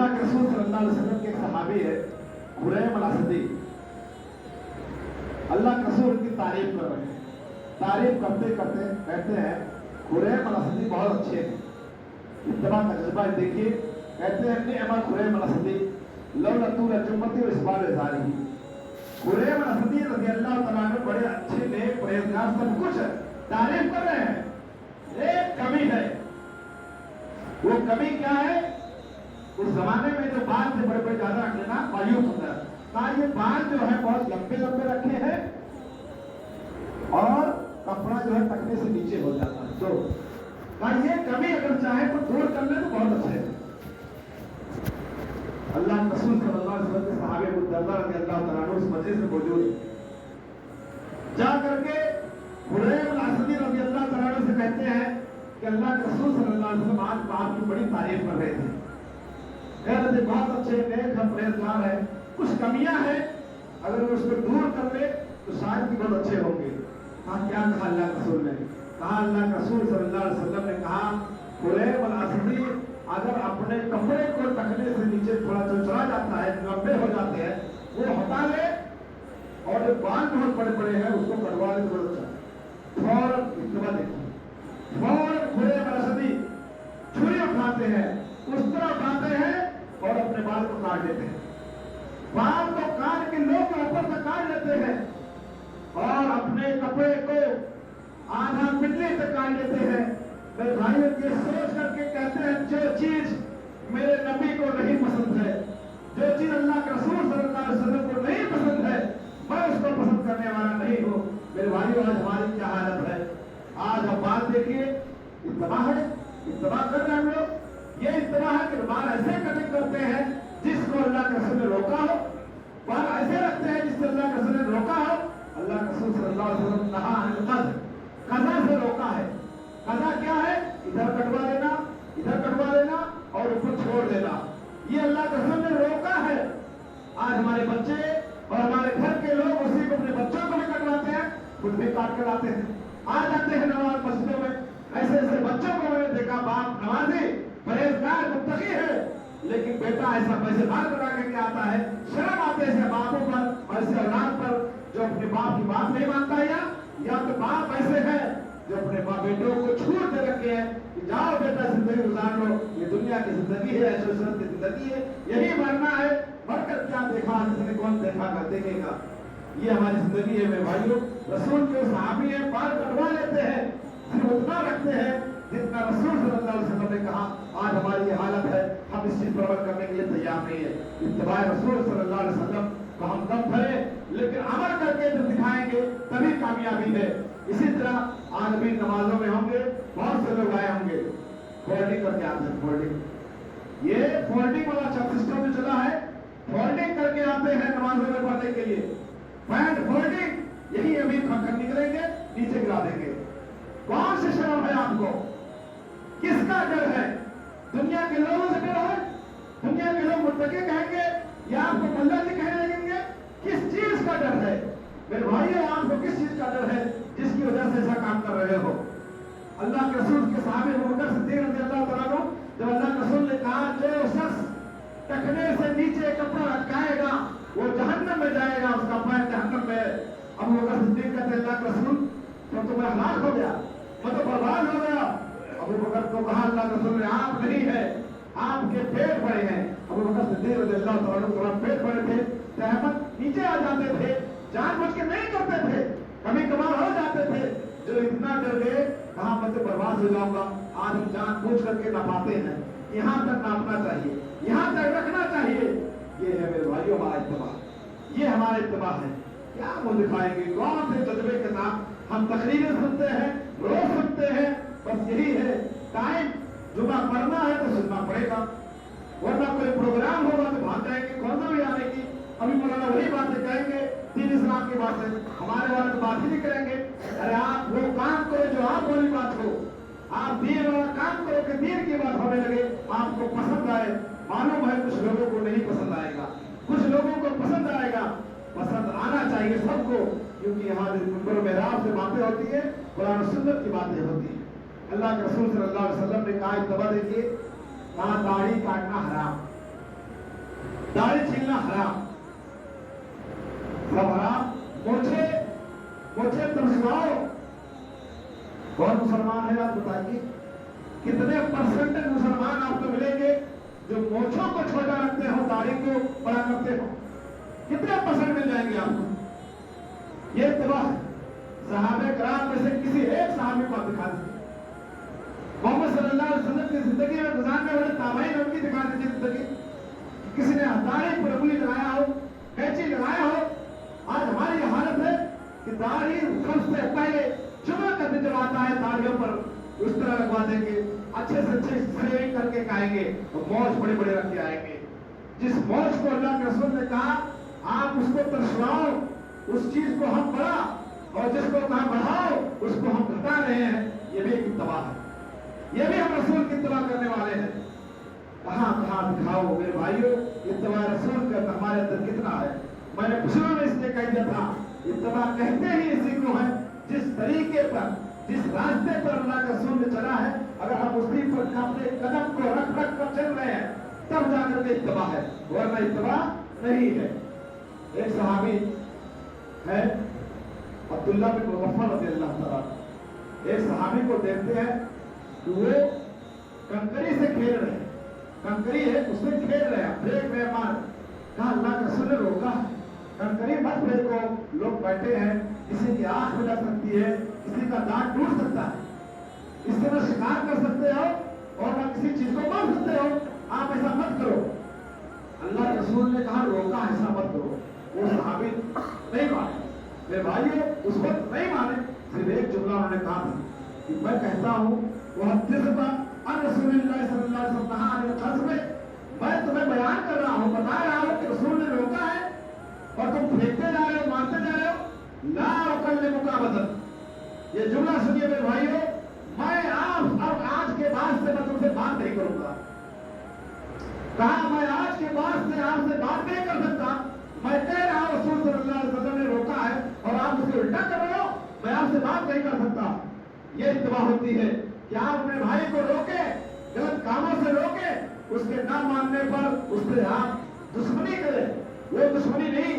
अल्लाह के रसूल सल्लल्लाहु अलैहि वसल्लम के एक सहाबी है खुरैम अल-असदी। अल्लाह के रसूल की तारीफ कर रहे हैं। तारीफ करते करते कहते हैं खुरैम अल-असदी बहुत अच्छे हैं। इत्तिबा का जज्बा देखिए, कहते हैं निअमा खुरैम अल-असदी लौला तूल जुम्मती व इस्बाल ज़ारी। खुरैम अल-असदी रज़ियल्लाहु तआला अन्हु बड़े अच्छे नेक परहेज़गार सब कुछ तारीफ कर रहे हैं। एक कमी है, वो कमी क्या है? उस जमाने में जो बाल थे बड़े बड़े ज्यादा रख लेना मायूस होता है, कहा ये बाल जो है बहुत लंबे लंबे रखे हैं और कपड़ा जो है टखने से नीचे हो जाता है। तो कहा ये कमी अगर चाहे तो दूर कर ले तो बहुत अच्छे है। अल्लाह के रसूल सल्लल्लाहु अलैहि वसल्लम के सहाबे अबू दर्दा रज़ियल्लाहु तआला अन्हु उस मजलिस में मौजूद जा करके खुरैम अल-असदी रज़ियल्लाहु तआला अन्हु से कहते हैं कि अल्लाह के रसूल सल्लल्लाहु अलैहि वसल्लम आज आपकी बड़ी तारीफ कर रहे थे, कह रहे थे बहुत अच्छे नेक हम परहेज़गार हैं, कुछ कमियां हैं, अगर वो उसको दूर कर ले तो शायद भी बहुत अच्छे होंगे। कहा क्या कहा अल्लाह के रसूल ने? कहा अल्लाह के रसूल सल्लल्लाहु अलैहि वसल्लम ने कहा खुरैम अल-असदी अगर अपने कपड़े को टखने से नीचे थोड़ा चौचरा जाता है, लंबे हो जाते हैं, वो हटा ले और जो बाल बहुत बड़े बड़े हैं उसको कटवा ले तो अच्छा। फौरन इत्तिबा देखिए, फौरन खुरैम अल-असदी छुरी उठाते हैं, उस तरह उठाते हैं और अपने बाल को काट लेते हैं। बाल को काट के लोग ऊपर तक काट लेते हैं और अपने कपड़े को आधा पिटली तक काट लेते हैं। मेरे भाइयों ये सोच करके कहते हैं जो चीज मेरे नबी को नहीं पसंद है, जो चीज अल्लाह के रसूल सल्लल्लाहु अलैहि वसल्लम को नहीं पसंद है, मैं उसको पसंद करने वाला नहीं हूँ। मेरे भाइयों आज हमारी क्या हालत है? आज आप बात देखिए, इत्तिबा है, इत्तिबा कर रहे हैं हम लोग। ये इत्तिबा है कि बाल ऐसे कटिंग करते हैं जिसको अल्लाह के रसूल ने रोका हो, बाल ऐसे रखते हैं जिससे अल्लाह के रसूल ने रोका हो। अल्लाह के रसूल सल्लल्लाहु अलैहि वसल्लम नहा अनिल क़ज़, क़ज़ा से रोका है। क़ज़ा क्या है? इधर कटवा लेना, इधर कटवा लेना और ऊपर छोड़ देना, ये अल्लाह के रसूल ने रोका है। आज हमारे बच्चे और हमारे घर के लोग उसी को अपने बच्चों को भी कटवाते हैं, खुद भी काट कर लाते हैं, आ जाते हैं नमाज मस्जिदों में। ऐसे ऐसे बच्चों को मैंने देखा, बाप नमाजी परहेज़गार मुत्तकी है, लेकिन बेटा ऐसा पैसे बाल कटा करके आता है। शर्म आते हैं बापों पर और ऐसे औलाद पर जो अपने बाप की बात नहीं मानता है, या तो बाप ऐसे है जो अपने बेटों को छूट दे रखे हैं कि जाओ बेटा जिंदगी गुजार लो, ये दुनिया की जिंदगी है, ऐश्वर्य की जिंदगी है, यही मरना है, मरकर क्या देखा, जिसने कौन देखा कर देखेगा, ये हमारी जिंदगी है। मेरे भाइयों, रसूल के सहाबी है, बाल कटवा लेते हैं, सिर्फ उतना रखते हैं जितना रसूल सल्लल्लाहु अलैहि वसल्लम ने कहा। आज हमारी ये हालत है, हम इस चीज पर अमल करने के लिए तैयार नहीं है। इत्तिबा रसूल सल्लल्लाहु अलैहि वसल्लम को हम दम भरे, लेकिन अमल करके जो दिखाएंगे तभी कामयाबी है। इसी तरह आज भी नमाजों में होंगे, बहुत से लोग आए होंगे फोल्डिंग करके आते हैं। फोल्डिंग, ये फोल्डिंग वाला सिस्टम जो चला है, फोल्डिंग करके आते हैं नमाजों में पढ़ने के लिए। पैंट फोल्डिंग, यही अमीर खटखट निकलेंगे, नीचे गिरा देंगे। कौन सी शर्म है आपको? किसका डर है? दुनिया के लोगों से डर है? दुनिया के लोग मुत्तकी कहेंगे या आपको मुल्ला जी कहने लगेंगे? किस चीज का डर है? मेरे भाइयों, आपको किस चीज का डर है जिसकी वजह से ऐसा काम कर रहे हो? अल्लाह के रसूल के सहाबे अबू बकर सिद्दीक़ रज़ियल्लाहु तआला अन्हु, जब अल्लाह के रसूल ने कहा जो शख्स टखने से नीचे कपड़ा लटकाएगा वो जहन्नम में जाएगा, उसका पैर जहन्नम में। अबू बकर सिद्दीक़ कहते अल्लाह के रसूल तो मैं हलाक हो गया, मैं तो बर्बाद हो गया। अबू बकर को कहा अल्लाह के रसूल ने आप नहीं है, आपके पेट बड़े हैं। अबू बकर सिद्दीक़ रज़ियल्लाहु तआला अन्हु के पेट बड़े थे, सहमत नीचे आ जाते थे, जानबूझ के नहीं करते थे, कभी कभार हो जाते थे। जो इतना डर गए, कहा मैं तो बर्बाद हो जाऊंगा। आज हम जानबूझ करके नापाते हैं, यहाँ तक नापना चाहिए, यहाँ तक रखना चाहिए। ये है मेरे भाइयों हमारा इत्तिबा, ये हमारा इत्तिबा है। क्या मुंह दिखाएंगे? कौन से जज्बे के साथ हम तकरीरें सुनते हैं, रोज सुनते हैं? बस यही है, टाइम जुमा पढ़ना है तो सुनना पड़ेगा, वरना कोई प्रोग्राम होगा तो भाग जाएंगे। कौन सा भी आने की, अभी मौलाना वही बातें कहेंगे, दीन इस्लाम की बातें, हमारे वाले तो बात ही नहीं करेंगे। अरे आप वो काम करो जो आप वाली बात हो, आप दीन वाला काम करो कि दीन की बात होने लगे, आपको पसंद आए। मालूम है कुछ लोगों को नहीं पसंद आएगा, कुछ लोगों को पसंद आएगा। पसंद आना चाहिए सबको, क्योंकि यहाँ मिंबर मेहराब से बातें होती है, कुरान सुन्नत की बातें होती है। अल्लाह के रसूल सल्लल्लाहु अलैहि वसल्लम ने कहा, इत्तिबा देखिए, कहा दाढ़ी काटना हराम, दाढ़ी छीलना हराम, सब हराम। मोछे तरसवाओ। कौन मुसलमान है आप बताइए? कितने परसेंटेज मुसलमान आपको मिलेंगे जो मोछों को छोटा रखते हो, दाढ़ी को बड़ा करते हो? कितने परसेंट मिल जाएंगे आपको? ये तबाह है। सहाबे कराम में से किसी एक सहाबी को आप दिखा दीजिए, मोहम्मद सल्लल्लाहु अलैहि वसल्लम की जिंदगी में गुजारने वाले ताबईन उनकी दिखा दीजिए जिंदगी। किसी ने दाढ़ी पर उंगली लगाया हो, कैंची लगाया हो। आज हमारी ये हालत है कि दाढ़ी सबसे पहले जुमा का दिन जब आता है दाढ़ियों पर उस तरह लगवा देंगे, अच्छे से अच्छे शेविंग करके खाएंगे और मौज बड़े बड़े रख के आएंगे। जिस मौज को अल्लाह के रसूल ने कहा आप उसको तरसवाओ, उस चीज को हम बढ़ा, और जिसको कहा बढ़ाओ उसको हम घटा रहे हैं। ये भी एक इत्तबा है, ये भी हम रसूल की इत्तबा करने वाले हैं। कहां कहां दिखाओ मेरे भाइयों, इत्तबा रसूल का हमारे अंदर कितना है। मैंने पिछले में इसलिए कह दिया था, इत्तबा कहते ही इसी को है जिस तरीके पर, जिस रास्ते पर अल्लाह के रसूल ने चला है, अगर हम उसी पर अपने कदम को रख रख कर चल रहे हैं तब जाकर के इत्तबा है, वरना इत्तबा नहीं है। एक सहाबी है अब्दुल्ला बिन मुगफ्फर रज़ियल्लाहु तआला, एक सहाबी को देखते हैं कि वो कंकरी से खेल रहे हैं, कंकरी है उसमें खेल रहे हैं, फेंक रहे मार। कहा अल्लाह के रसूल ने रोका है, कंकरी मत फेंको, लोग बैठे हैं, किसी की आंख में लग सकती है, किसी का दांत टूट सकता है, इससे न शिकार कर सकते हो और न किसी चीज को मार सकते हो, आप ऐसा मत करो। अल्लाह के रसूल ने कहा रोका, ऐसा मत करो। वो सहाबी नहीं माने, मेरे भाइयों उस वक्त नहीं माने। सिर्फ एक जुमला उन्होंने कहा था कि मैं कहता हूँ वह तिज़बा अन रसूलुल्लाह सल्लल्लाहु अलैहि वसल्लम में मैं तुम्हें बयान कर रहा हूँ, बता रहा हूँ कि रसूल ने रोका है और तुम फेंकते जा रहे हो, मारते जा रहे हो। ला उकल्लिमुका अबदन, ये जुमला सुनिए मेरे भाइयों, मैं अब आज के बाद से मैं तुमसे बात नहीं करूंगा। कहा मैं आज के बाद से आपसे बात नहीं कर सकता। मैं कह रहा हूं रसूल सल्लल्लाहु अलैहि वसल्लम ने रोका है और आप उसे उल्टा कर रहे हो, मैं आपसे बात नहीं कर सकता। ये इत्तबा होती है कि आप अपने भाई को रोके, गलत कामों से रोके, उसके ना मानने पर उससे आप दुश्मनी करें। वो दुश्मनी नहीं,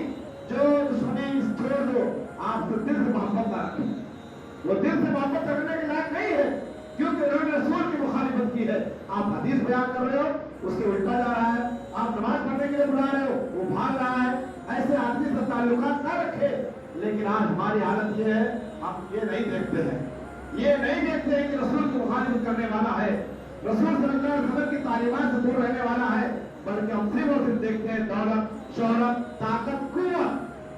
जो दुश्मनी छोड़ दो, आप तो दिल से मोहब्बत ना रखें, वो दिल से मोहब्बत रखने के लायक नहीं है, क्योंकि उन्होंने रसूल की मुखालिफत की है। आप हदीस बयान कर रहे हो, उसके उल्टा जा रहा है, आप नमाज पढ़ने के लिए बुला रहे हो, वो भाग रहा है। ऐसे आदमी से ताल्लुकात ना रखे। लेकिन आज हमारी हालत ये है, हम ये नहीं देखते हैं, ये नहीं देखते हैं कि रसूल की मुखालिफत करने वाला है, रसूल सल्लल्लाहु अलैहि वसल्लम की तालीमात से दूर रहने वाला है, बल्कि हम सिर्फ और सिर्फ देखते हैं दौलत, शोहरत, ताकत, कुव्वत,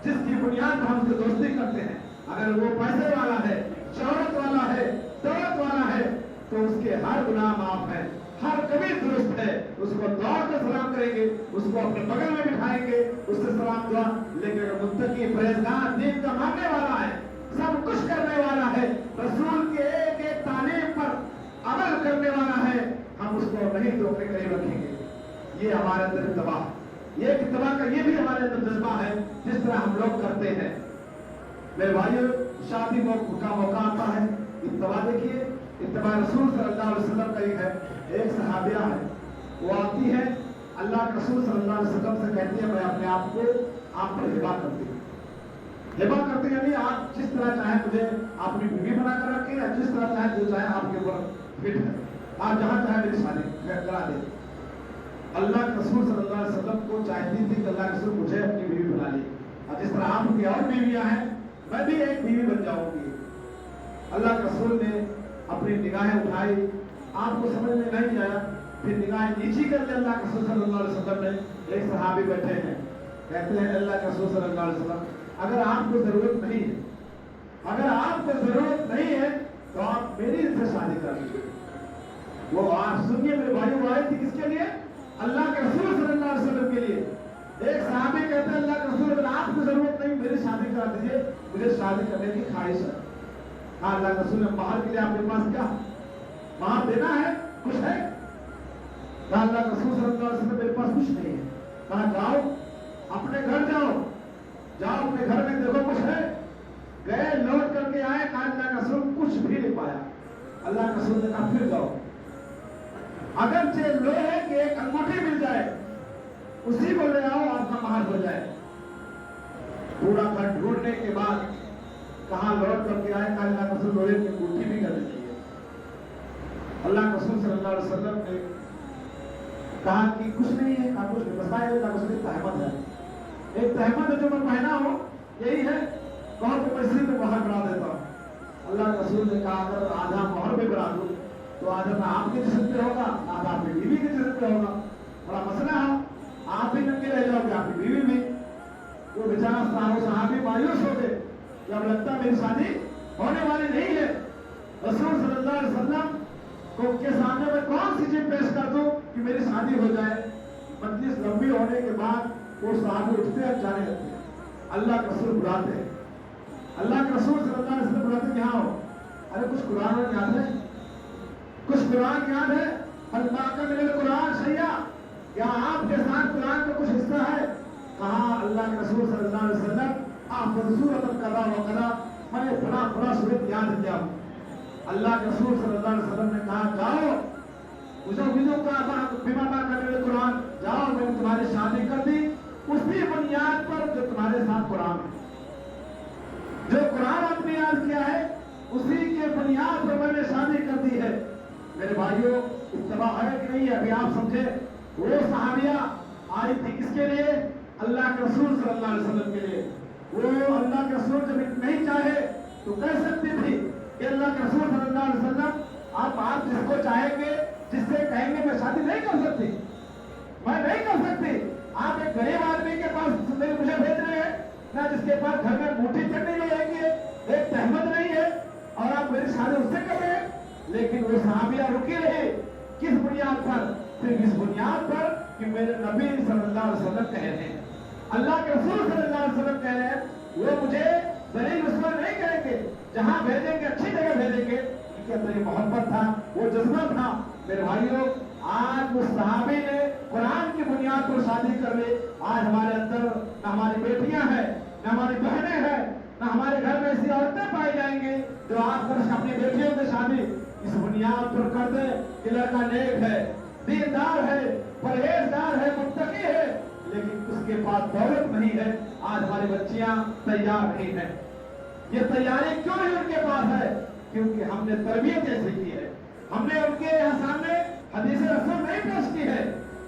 जिसकी बुनियाद पर हमसे दोस्ती करते हैं। अगर वो पैसे वाला है, शोहरत वाला है, दौलत वाला है, तो उसके हर गुनाह माफ है, हर कभी दुरुस्त है, उसको दौड़ कर सलाम करेंगे, उसको अपने बगल में बिठाएंगे, उससे सलाम दुआ। लेकिन अगर मुत्तकी परहेजगार दीन का मानने वाला है, सब कुछ करने वाला है, रसूल के एक एक तालीम पर अमल करने वाला है, हम उसको नहीं तो अपने करीब रखेंगे। ये हमारे अंदर इत्तबा, ये इत्तबा का ये भी हमारे अंदर जज्बा है, जिस तरह हम लोग करते हैं। मेरे भाइयों शादी का मौका आता है, इत्तबा देखिए, इत्तबा रसूल सल्लल्लाहु अलैहि वसल्लम का ही है। एक सहाबिया है, वो आती है अल्लाह के रसूल सल्लल्लाहु अलैहि वसल्लम से कहती है मैं अपने आप को आप पर हिबा करती हूँ। हिबा करती है, नहीं आप जिस तरह चाहे मुझे अपनी बीवी बनाकर रखें, या जिस तरह चाहे जो चाहे आपके ऊपर फिट है, आप जहाँ चाहे मेरी शादी करा दे। अल्लाह के रसूल सल्लल्लाहु अलैहि वसल्लम को चाहती थी कि अल्लाह के रसूल मुझे अपनी बीवी बना ली, और जिस तरह आपकी और बीवियां हैं मैं भी एक बीवी बन जाऊंगी। अल्लाह के रसूल ने अपनी निगाहें उठाई, आपको समझ में नहीं आया, फिर निगाहें नीची कर ली। अल्लाह के रसूल सल्लल्लाहु अलैहि वसल्लम ने, एक सहाबी बैठे हैं, कहते हैं अल्लाह के रसूल सल्लल्लाहु अलैहि वसल्लम अगर आपको जरूरत नहीं है, अगर आपको जरूरत नहीं है तो आप मेरी से शादी कर लीजिए। वो आप सुनिए मेरे भाई, वो आए थे किसके लिए? अल्लाह के रसूल सल्लल्लाहु अलैहि वसल्लम के लिए। एक सहाबी कहते हैं अल्लाह के रसूल अगर आपको जरूरत नहीं मेरी शादी करा दीजिए, मुझे शादी करने की ख्वाहिश है। हाँ अल्लाह के रसूल ने बाहर के लिए आपके पास क्या वहां देना है, कुछ है? कहा अल्लाह के रसूल सल्लल्लाहु अलैहि वसल्लम मेरे पास कुछ नहीं है। कहा जाओ अपने घर जाओ, जाओ अपने घर में देखो कुछ है। गए लौट करके आए, कहा अल्लाह के रसूल कुछ भी नहीं पाया। अल्लाह के रसूल ने कहा फिर जाओ, अगर लोहे की एक अंगूठी मिल जाए उसी को ले आओ, आपका महल हो जाए। पूरा घर ढूंढने के बाद कहाँ लौट करके आए, कहा अल्लाह रसूल लोहे की अंगूठी भी कर देती है। अल्लाह रसूल सल्लल्लाहु अलैहि वसल्लम ने कहा कि कुछ नहीं है, कहा कुछ नहीं, बस अल्लाह रसूल तहमत है, एक तहमत है जो मैं पहना हूँ, यही है, कहो कि मैं इसी पे मोहर बना देता हूँ। अल्लाह रसूल ने कहा अगर आधा मोहर पे बना दूं तो आधा ना आपके जिस्म पे होगा, ना आपकी बीवी के जिस्म पे होगा। बड़ा मसला है, आप भी नंगे रह जाओगे, आपकी बीवी भी। वो बेचारा साहबी मायूस हो गए कि अब लगता मेरी शादी होने वाली नहीं है। रसूल सल्लल्लाहु अलैहि वसल्लम को के सामने में कौन सी चीज पेश कर दूं कि मेरी शादी हो जाए। मजलिस लंबी होने के बाद वो साहबी उठते हैं, जाने लगते हैं। अल्लाह के रसूल बुलाते हैं, अल्लाह के रसूल सल्लल्लाहु अलैहि वसल्लम बुलाते हैं, यहाँ हो, अरे कुछ कुरान याद है, कुछ कुरान याद है, अल्लाह का मिले कुरान सैया, क्या आपके साथ कुरान का कुछ हिस्सा है? कहा अल्लाह के रसूल सल्लल्लाहु अलैहि वसल्लम आप सूरत कदा व कदा, मैं बड़ा सूरत याद किया। अल्लाह के रसूल सल्लल्लाहु अलैहि वसल्लम ने कहा जाओ, मुझे का बिमा का कुरान, जाओ मैंने तुम्हारी शादी कर दी उसी बुनियाद पर जो तुम्हारे साथ कुरान है, जो कुरान आपने याद किया है उसी के बुनियाद पर मैंने शादी कर दी है। मेरे भाइयों, इत्तबा है कि नहीं है? अभी आप समझे, वो सहाबिया आई थी किसके लिए? अल्लाह के रसूल सल्लल्लाहु अलैहि वसल्लम के लिए। वो अल्लाह के रसूल जब नहीं चाहे तो कह सकती थी कि अल्लाह के रसूल सल्लल्लाहु अलैहि वसल्लम आप जिसको चाहेंगे, जिससे कहेंगे मैं शादी नहीं कर सकती, मैं नहीं कर सकती। आप एक गरीब आदमी के पास मुझे भेज रहे हैं ना, जिसके पास घर में मुट्ठी चटनी नहीं रहेगी, एक तहमत नहीं है, और आप मेरी शादी उससे कर रहे हैं। लेकिन वो सहाबिया रुकी रही, किस बुनियाद पर? सिर्फ इस बुनियाद पर कि मेरे नबी सल्लल्लाहु अलैहि वसल्लम कह रहे हैं, अल्लाह के रसूल सल्लल्लाहु अलैहि वसल्लम कह रहे हैं, वो मुझे दलील रुस्वा नहीं करेंगे, जहां भेजेंगे अच्छी जगह भेजेंगे। इनके अंदर ये मोहब्बत था, वो जज्बा था। मेरे भाइयों, आज उस सहाबी ने कुरान की बुनियाद पर शादी कर ली। आज हमारे अंदर न हमारी बेटियां हैं, न हमारी बहनें हैं, न हमारे घर में ऐसी औरतें पाई जाएंगी जो आप अपनी बेटियों की शादी इस बुनियाद पर कर दे कि लड़का नेक है, दीनदार है, परहेजगार है, मुत्तकी है, लेकिन उसके पास दौलत नहीं है। आज हमारी बच्चियां तैयार नहीं है। ये तैयारी क्यों नहीं उनके पास है? क्योंकि हमने तरबियत ऐसी की है, हमने उनके यहाँ सामने हदीस रसूल नहीं पेश की है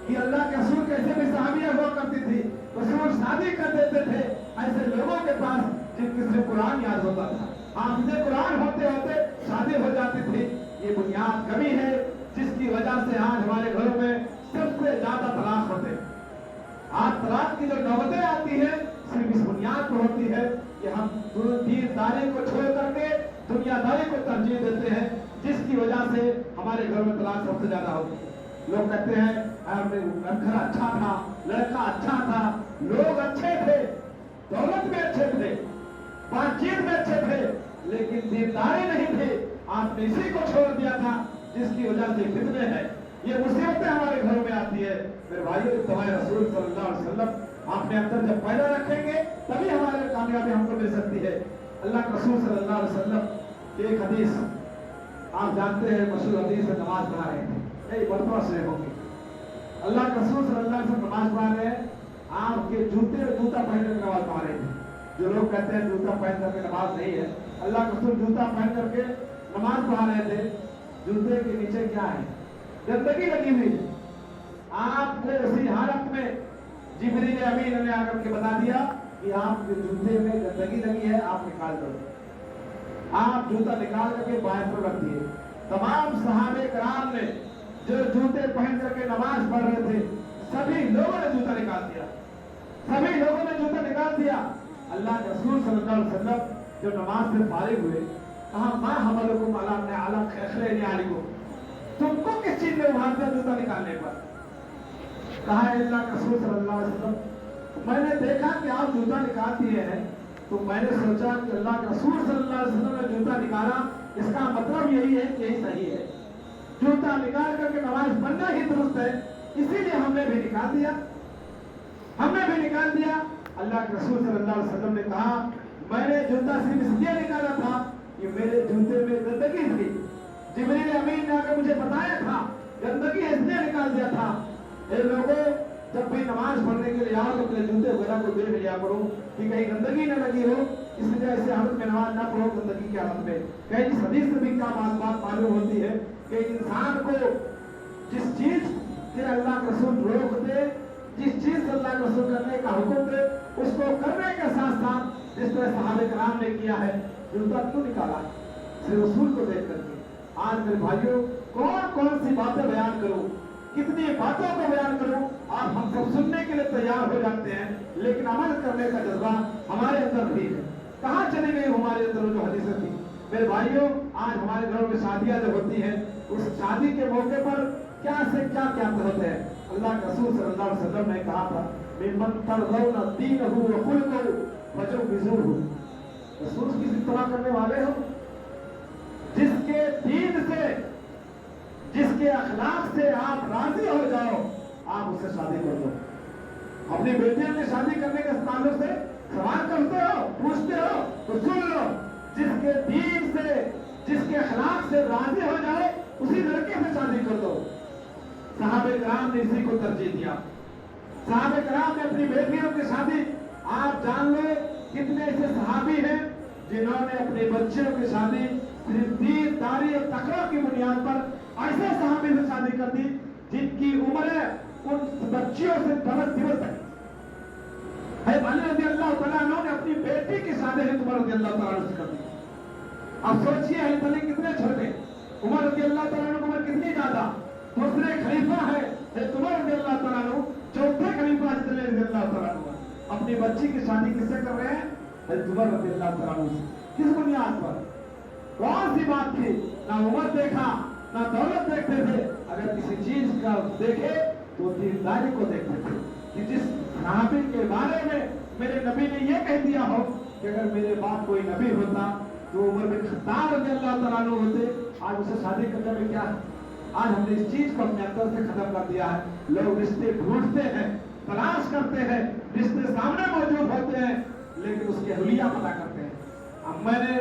कि अल्लाह के रसूल कैसे भी सहाबिया हुआ करती थी, रसूल शादी कर देते थे ऐसे लोगों के पास जिनके सिर्फ कुरान याद होता था, हाफिज़े कुरान होते होते शादी हो जाती थी। ये बुनियाद कमी है जिसकी वजह से आज हमारे घरों में सबसे ज्यादा तलाक होते हैं। आज तलाक की जो नौबतें आती है सिर्फ इस बुनियाद पर होती है कि हम दीनदारी को छोड़ करके दुनियादारी को तरजीह देते हैं, जिसकी वजह से हमारे घर में तलाक सबसे ज्यादा होती है। लोग कहते हैं घर अच्छा था, लड़का अच्छा था, लोग अच्छे थे, दौलत में अच्छे थे, बातचीत में अच्छे थे, लेकिन दीनदारी नहीं थे। आपने इसी को छोड़ दिया था जिसकी वजह से फितने हैं, ये मुसीबतें हमारे घरों में आती है। मेरे भाइयों, तुम्हारे रसूल सल्लल्लाहु अलैहि वसल्लम आपने अंदर जब पैदा रखेंगे तभी हमारे कामयाबी हमको मिल सकती है। अल्लाह के रसूल सल्लल्लाहु अलैहि वसल्लम एक हदीस आप जानते हैं, मशहूर हदीस है, नमाज पढ़ा रहे थे, कई मरतबा से होगी। अल्लाह के रसूल सल्लल्लाहु अलैहि वसल्लम नमाज पढ़ा रहे हैं, आपके जूता पहन कर नमाज पढ़ा रहे थे। जो लोग कहते हैं जूता पहन करके नमाज नहीं है, अल्लाह के रसूल जूता पहन करके नमाज पढ़ा रहे थे। जूते के नीचे क्या है? गंदगी लगी हुई है। आपको उसी हालत में जिब्रील अमीन ने आकर के बता दिया कि आपके जूते में गंदगी लगी है, आप निकाल दो। आप जूता निकाल करके बाएं पर रख दिए। तमाम सहाबे कराम ने जो जूते पहन करके नमाज पढ़ रहे थे, सभी लोगों ने जूता निकाल दिया, सभी लोगों ने जूता निकाल दिया। अल्लाह के रसूल सल्लल्लाहु अलैहि वसल्लम जो नमाज से फारिग हुए, कहा मा हमलकुम अला खैखले आलिकुम, तुमको किस चीज ने उभार दिया जूता निकालने पर? कहा अल्लाह के रसूल सल्लल्लाहु अलैहि वसल्लम, मैंने देखा कि आप जूता निकाल दिए हैं, तो मैंने सोचा कि अल्लाह के रसूल सल्लल्लाहु अलैहि वसल्लम ने जूता निकाला, इसका मतलब यही है कि यही सही है, जूता निकाल करके नमाज पढ़ना ही दुरुस्त है, इसीलिए हमने भी निकाल दिया, हमने भी निकाल दिया। अल्लाह के रसूल सल्लल्लाहु अलैहि वसल्लम ने कहा, मैंने जूता सिर्फ इसलिए निकाला था कि मेरे जूते में गंदगी थी, जिब्रील अमीन ने आकर मुझे बताया था, गंदगी इसलिए निकाल दिया था। ए लोगों, जब भी नमाज पढ़ने के लिए आओ तो अपने जूते वगैरह को देख लिया करो कि कहीं गंदगी न लगी हो, इसलिए ऐसे हालत में नमाज ना पढ़ो गंदगी की हालत में। कहीं इस हदीस से भी क्या बात मालूम होती है कि इंसान को जिस चीज से अल्लाह के रसूल रोक दे, जिस चीज से अल्लाह के रसूल करने का हुक्म दे, उसको करने के साथ साथ जिस तरह सहाबे कराम ने किया है, जूता क्यों निकाला? सिर्फ रसूल को देख करके। आज मेरे भाइयों, कौन कौन सी बातें बयान करूं, कितनी बातों को बयान करूं, आप हम सब सुनने के लिए तैयार हो जाते हैं, लेकिन अमल करने का जज्बा हमारे अंदर नहीं है। कहाँ चली गई हमारे अंदर जो हदीसें थी? मेरे भाइयों, आज हमारे घरों में शादियां जो होती हैं, उस शादी के मौके पर क्या से क्या क्या होते हैं। अल्लाह के रसूल सल्लल्लाहु अलैहि वसल्लम ने कहा था, मिम्मन तर्ज़ौना दीनहु व खुलक़हु फज़व्विजूहु। रसूल की इत्तबा करने वाले हो, जिसके दीन से, जिसके अखलाक से आप राजी हो जाओ, आप उससे शादी कर दो। अपनी बेटियों की शादी करने के ताल्लुक से सवाल करते हो, पूछते हो, तो सुन लो, जिसके दीन से, जिसके अखलाक से राजी हो जाए, उसी लड़के से शादी कर दो। सहाबे कराम ने इसी को तरजीह दिया। सहाबे कराम ने अपनी बेटियों की शादी, आप जान लो कितने ऐसे सहाबी हैं जिन्होंने अपने बच्चों की शादी सिर्फ दीनदारी और तकवा की बुनियाद पर ऐसे सहाबी से शादी कर दी जिनकी उम्र उन बच्चियों से 10 दिवस तक। अली रज़ी अल्लाह तआला अन्हु ने अपनी बेटी की शादी उमर रज़ी अल्लाह तआला से कर दी। अब सोचिए अली कितने छोटे, उमर रज़ी अल्लाह तआला की उम्र कितनी ज्यादा। दूसरे खलीफा है उमर रज़ी अल्लाह तआला अन्हु, चौथे खलीफा अली रज़ी अल्लाह तआला अन्हु अपनी बच्ची की शादी किससे कर रहे हैं? उमर रज़ी अल्लाह तआला अन्हु से। किस बुनियाद पर? कौन सी बात थी? ना उम्र देखा, ना दौलत देखते थे। अगर किसी चीज का देखे तो दीनदारी को देखते थे कि जिस सहाबी के बारे में मेरे नबी ने यह कह दिया हो कि अगर मेरे बाप कोई नबी होता तो उमर बिन खत्ताब रज़ी अल्लाह तआला अन्हु होते, आज उसे शादी करने में क्या है? आज हमने इस चीज को अपने अंदर से खत्म कर दिया है। लोग रिश्ते ढूंढते हैं, तलाश करते हैं, रिश्ते सामने मौजूद होते हैं, लेकिन उसके हुलिया पता करते हैं। अब मैंने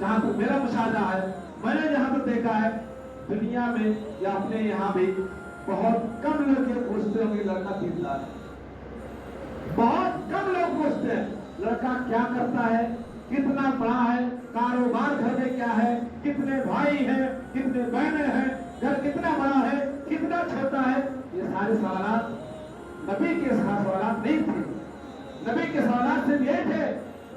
जहां तक मेरा मुशाहदा है, मैंने जहां तक देखा है दुनिया में या अपने यहाँ भी बहुत कम लोग ये पूछते होंगे लड़का दीनदार है। बहुत कम लोग पूछते हैं लड़का क्या करता है, कितना पढ़ा है, कारोबार घर में क्या है, कितने भाई हैं, कितने बहनें हैं, घर कितना बड़ा है, कितना छोटा है। ये सारे सवाल नबी के सवाल नहीं थे। नबी के सवाल सिर्फ ये थे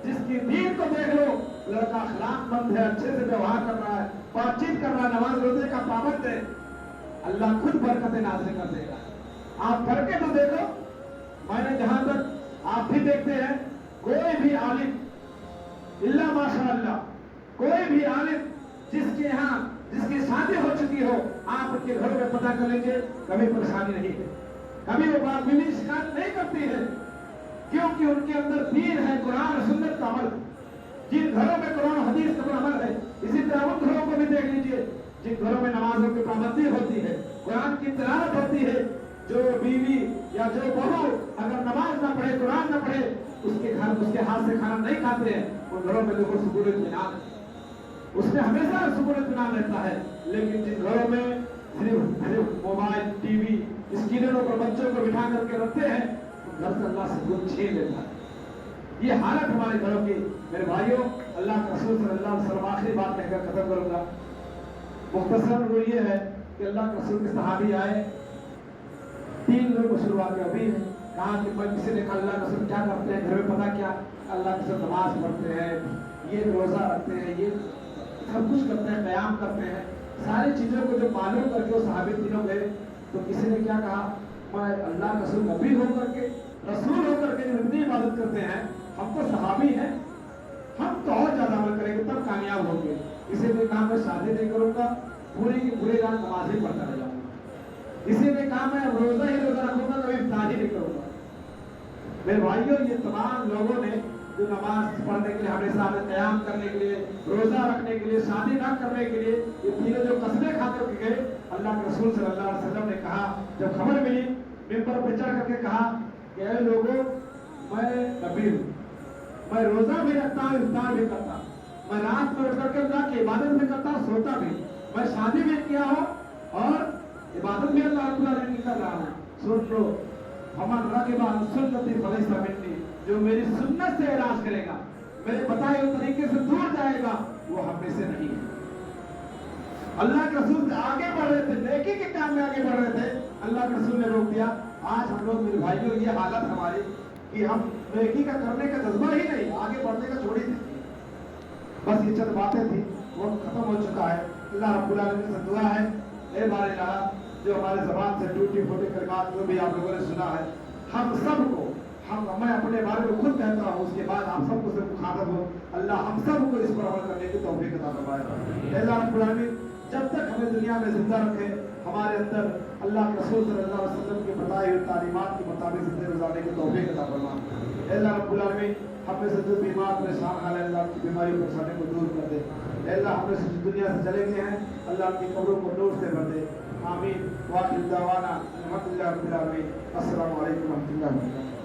जिसकी दीन को देख लो, लड़का अखलाकमंद है, अच्छे से व्यवहार कर रहा है, बातचीत कर रहा है, नमाज रोजे का पाबंद है, अल्लाह खुद बरकत नाज़िल कर देगा। आप करके तो देखो। मैंने जहां तक आप भी देखते हैं, कोई भी आलिम इल्ला माशाअल्लाह, कोई भी आलिम जिसके यहाँ जिसकी शादी हो चुकी हो, आप उनके घरों में पता कर लीजिए, कभी परेशानी नहीं है, कभी वो बात भी शिकायत नहीं करती है, क्योंकि उनके अंदर दीन है, कुरान और सुन्नत का अमल। जिन घरों में कुरान हदीस का अमल है, इसी तरह उन घरों को भी देख लीजिए जिन घरों में नमाजों की पाबंदी होती है, कुरान की तिलावत होती है। जो बीवी या जो बहू अगर नमाज ना पढ़े, कुरान ना पढ़े, उसके घर उसके हाथ से खाना नहीं खाते हैं, उन घरों में देखो सुकून इत्मीनान है, उसमें हमेशा सुकून इत्मीनान रहता है। लेकिन जिन घरों में सिर्फ मोबाइल, टीवी, स्क्रीनों पर बच्चों को बिठा करके रखते हैं, घर से अल्लाह सुकून छीन लेता है। ये हालत हमारे घरों की। मेरे भाइयों, अल्लाह के रसूल सल्लल्लाहु अलैहि वसल्लम, आखिरी बात कहकर खत्म करूंगा। मुख्तसर वो ये है कि अल्लाह के रसूल के सहाबी आए, 3 लोग को शुरुआत में अभी कहा कि मैं किसी ने कहा अल्लाह के रसूल क्या करते हैं घर में, पता क्या? अल्लाह के रसूल नमाज पढ़ते हैं, ये रोजा रखते हैं, ये सब कुछ करते हैं, क़याम करते हैं। सारी चीजों को जब मालूम करके वो सहाबी तीनों गए तो किसी ने क्या कहा, मैं अल्लाह के रसूल नबी होकर के, रसूल होकर के इतनी इबादत करते हैं, हम तो सहाबी हैं, हम तो और ज्यादा अमल करेंगे तब कामयाब होंगे। इसी ने कहा मैं शादी नहीं करूंगा, पूरी की पूरी रात नमाज ही पढ़ता रह जाऊंगा। इसी ने कहा मैं रोजा ही रोजा रखूंगा, कभी इफ्तार ही नहीं करूंगा। मेरे भाइयों, ये तमाम लोगों ने जो नमाज पढ़ने के लिए, हमेशा क़याम करने के लिए, रोजा रखने के लिए, शादी ना करने के लिए, ये तीनों जो कसमें खा कर गए, अल्लाह के रसूल सल्लल्लाहु अलैहि वसल्लम ने कहा, जब खबर मिली, मिंबर पर चढ़ करके कहा कि ऐ लोगों, मैं नबी हूँ, मैं रोजा भी रखता हूँ, इफ्तार भी करता हूँ, मैं रात में उठ करके अल्लाह की इबादत भी करता हूँ, सोता भी, मैं शादी भी किया हूँ और इबादत भी अल्लाह की कर रहा हूँ। सुन लो, फमन रगिबा अन सुन्नती फलैसा मिन्नी, जो मेरी सुन्नत से इलाज करेगा, मेरे बताए हुए तरीके से दूर जाएगा, वो हम में से नहीं है। अल्लाह के रसूल से आगे बढ़ रहे थे, नेकी के काम में आगे बढ़ रहे थे, अल्लाह के रसूल ने रोक दिया। आज हम लोग मेरे भाइयों ये हालत हमारी कि हम नेकी का करने का जज्बा ही नहीं, आगे बढ़ने का छोड़ ही नहीं। बस ये चंद बातें थी, वो खत्म हो चुका है। अल्लाह रब्बुल आलमीन से दुआ है, ए बारे इलाहा, जो हमारे ज़बान से टूटी फूटी कलमात जो भी आप लोगों ने सुना है, हम सबको, मैं अपने बारे में खुद कहता हूँ, उसके बाद आप सबको से मुखातब हो, अल्लाह हम सबको इस पर अमल करने की तौफीक अता फरमाए। अल्लाह रब्बुल आलमीन जब तक हमें दुनिया में जिंदा रखे, हमारे अंदर अल्लाह के रसूल सल्लल्लाहु अलैहि वसल्लम के बताए हुए तालीमात के मुताबिक जिंदगी गुजारने की तौफीक अता फरमाए। अल्लाह रब्बुल आलमीन हमें से जो बीमार परेशान हाल है, अल्लाह की बीमारी परेशानी को दूर कर दे। अल्लाह हमें से दुनिया से चले गए हैं, अल्लाह की कब्रों को नूर से भर दे। आमीन। वाखिर दावाना अल्हम्दुलिल्लाहि रब्बिल आलमीन। अस्सलामु अलैकुम व रहमतुल्लाहि व बरकातुहू।